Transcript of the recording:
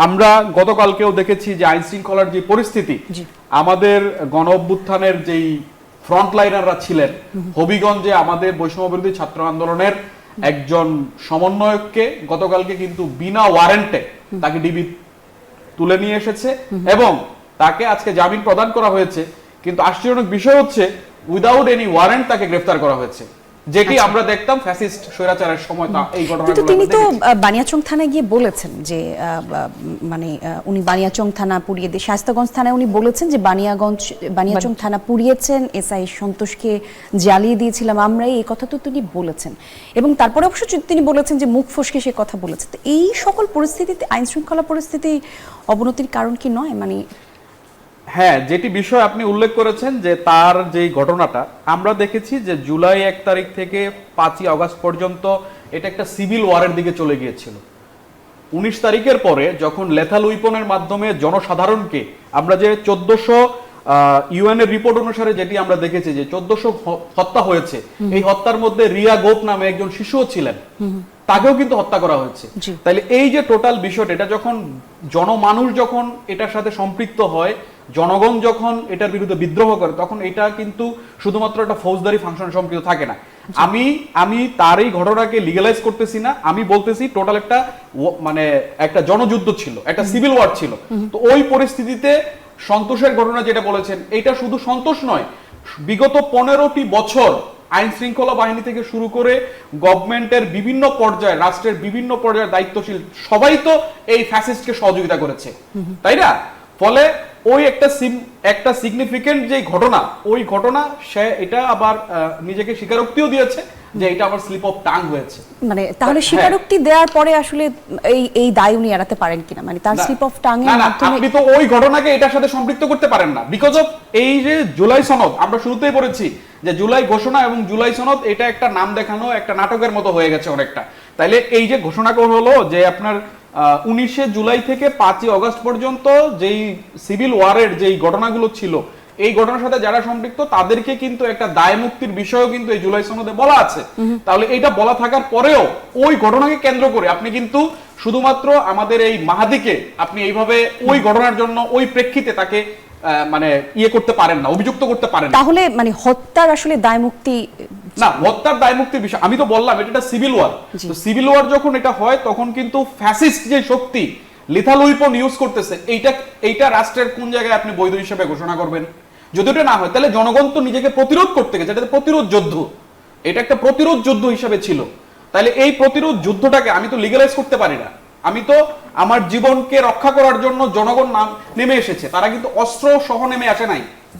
আমরা গতকালকেও দেখেছি যে আইন শৃঙ্খলার যে পরিস্থিতি, আমাদের গণ অভ্যুত্থানের যেই ফ্রন্টলাইনাররা ছিলেন, হবিগঞ্জে আমাদের বৈষম্য বিরোধী ছাত্র আন্দোলনের একজন সমন্বয়ককে গতকালকে কিন্তু বিনা ওয়ারেন্টে তাকে ডিবি তুলে নিয়ে এসেছে এবং তাকে আজকে জামিন প্রদান করা হয়েছে। কিন্তু আশ্চর্যজনক বিষয় হচ্ছে উইদাউট এনি ওয়ারেন্ট তাকে গ্রেফতার করা হয়েছে, যেটি আমরা দেখতাম ফ্যাসিস্ট স্বৈরাচারের সময় এই ঘটনাগুলো। কিন্তু তিনি তো বানিয়াচং থানায় গিয়ে বলেছেন যে মানে উনি বানিয়াচং থানা পুড়িয়ে দিয়ে শায়েস্তাগঞ্জ থানায় উনি বলেছেন যে বানিয়াচং থানা পুড়িয়েছেন, এসআই সন্তোষকে জ্বালিয়ে দিয়েছিলাম আমরাই, এই কথা তো তিনি বলেছেন। এবং তারপরে অবশ্য তিনি বলেছেন যে মুখ ফসকে সে কথা বলেছেন। তো এই সকল পরিস্থিতিতে আইন শৃঙ্খলা পরিস্থিতি অবনতির কারণ কি নয়? মানে হ্যাঁ, যেটি বিষয় আপনি উল্লেখ করেছেন যে তার যেই ঘটনাটা আমরা দেখেছি যে জুলাই 1 তারিখ থেকে 5ই আগস্ট পর্যন্ত এটা একটা সিভিল ওয়ারের দিকে চলে গিয়েছিল। 19 তারিখের পরে যখন লেথাল উইপনের মাধ্যমে জনসাধারণকে আমরা যে 1400 ইউএন এর রিপোর্ট অনুসারে যেটি আমরা দেখেছি যে 1400 হত্যা হয়েছে, এই হত্যার মধ্যে রিয়া গোপ নামে একজন শিশুও ছিলেন, তাকেও কিন্তু হত্যা করা হয়েছে। তাহলে এই যে টোটাল বিষয়টা, এটা যখন জনমানুষ যখন এটার সাথে সম্পৃক্ত হয়, জনগণ যখন এটার বিরুদ্ধে বিদ্রোহ করে, তখন এটা কিন্তু শুধুমাত্র একটা ফৌজদারি ফাংশন সম্পৃক্ত থাকে না। আমি তার এই ঘটনাকে লিগালাইজ করতেছি না, আমি বলতেছি টোটাল একটা মানে একটা জনযুদ্ধ ছিল, একটা সিভিল ওয়ার ছিল। তো ওই পরিস্থিতিতে সন্তোষের ঘটনা যেটা বলেছেন, এটা শুধু সন্তোষ নয়, বিগত 15টি বছর আইন শৃঙ্খলা বাহিনী থেকে শুরু করে গভর্নমেন্টের বিভিন্ন পর্যায়ে, রাষ্ট্রের বিভিন্ন পর্যায়ে দায়িত্বশীল সবাই তো এই ফ্যাসিস্টকে সহযোগিতা করেছে, তাই না? ফলে ওই একটা সিগনিফিকেন্ট যে ঘটনা, ওই ঘটনা সে এটা আবার নিজেকে স্বীকারোক্তিও দিয়েছে যে এটা আবার স্লিপ অফ টাং হয়েছে। মানে তাহলে স্বীকারোক্তি দেওয়ার পরে আসলে এই দায় উনি এড়াতে পারেন কিনা? মানে তার স্লিপ অফ টাং এর মাধ্যমে আপনি তো ওই ঘটনাকে এটার সাথে সম্পৃক্ত করতে পারেন না, বিকজ অফ এই যে জুলাই সনদ আমরা শুরুতেই পড়েছি যে জুলাই ঘোষণা এবং জুলাই সনদ এটা একটা নাম দেখানো একটা নাটকের মতো হয়ে গেছে অনেকটা। তাইলে এই যে ঘোষণা হলো যে আপনার 19শে জুলাই থেকে 5ই আগস্ট পর্যন্ত যেই সিভিল ওয়ারের যেই ঘটনাগুলো ছিল, এই ঘটনার সাথে যারা সম্পৃক্ত তাদেরকে কিন্তু একটা দায় মুক্তির বিষয়ও কিন্তু এই জুলাই সনদে বলা আছে। তাহলে এইটা বলা থাকার পরেও ওই ঘটনাকে কেন্দ্র করে আপনি কিন্তু শুধুমাত্র আমাদের এই মাহাদিকে আপনি এইভাবে ওই ঘটনার জন্য ওই প্রেক্ষিতে তাকে মানে ইয়ে করতে পারেন না, অভিযুক্ত করতে পারেন না। তাহলে মানে হত্যার আসলে দায় মুক্তি না, হত্যার দায় মুক্তির বিষয় আমি তো বললাম এটা সিভিল ওয়ার। তো সিভিল ওয়ার যখন এটা হয় তখন কিন্তু ফ্যাসিস্ট যে শক্তি লিথাল উইপন ইউজ করতেছে, এইটা রাষ্ট্রের কোন জায়গায় আপনি বৈধ হিসেবে ঘোষণা করবেন? যদি এটা না হয় তাহলে জনগণ তো নিজেকে প্রতিরোধ করতে গেছে, এটা প্রতিরোধ যুদ্ধ, এটা একটা প্রতিরোধ যুদ্ধ হিসেবে ছিল। তাহলে এই প্রতিরোধ যুদ্ধটাকে আমি তো লিগালাইজ করতে পারি না। আমি তো আমার জীবনকে রক্ষা করার জন্য জনগণ নেমে এসেছে, তারা কিন্তু অস্ত্র সহ নেমে আসে নাই।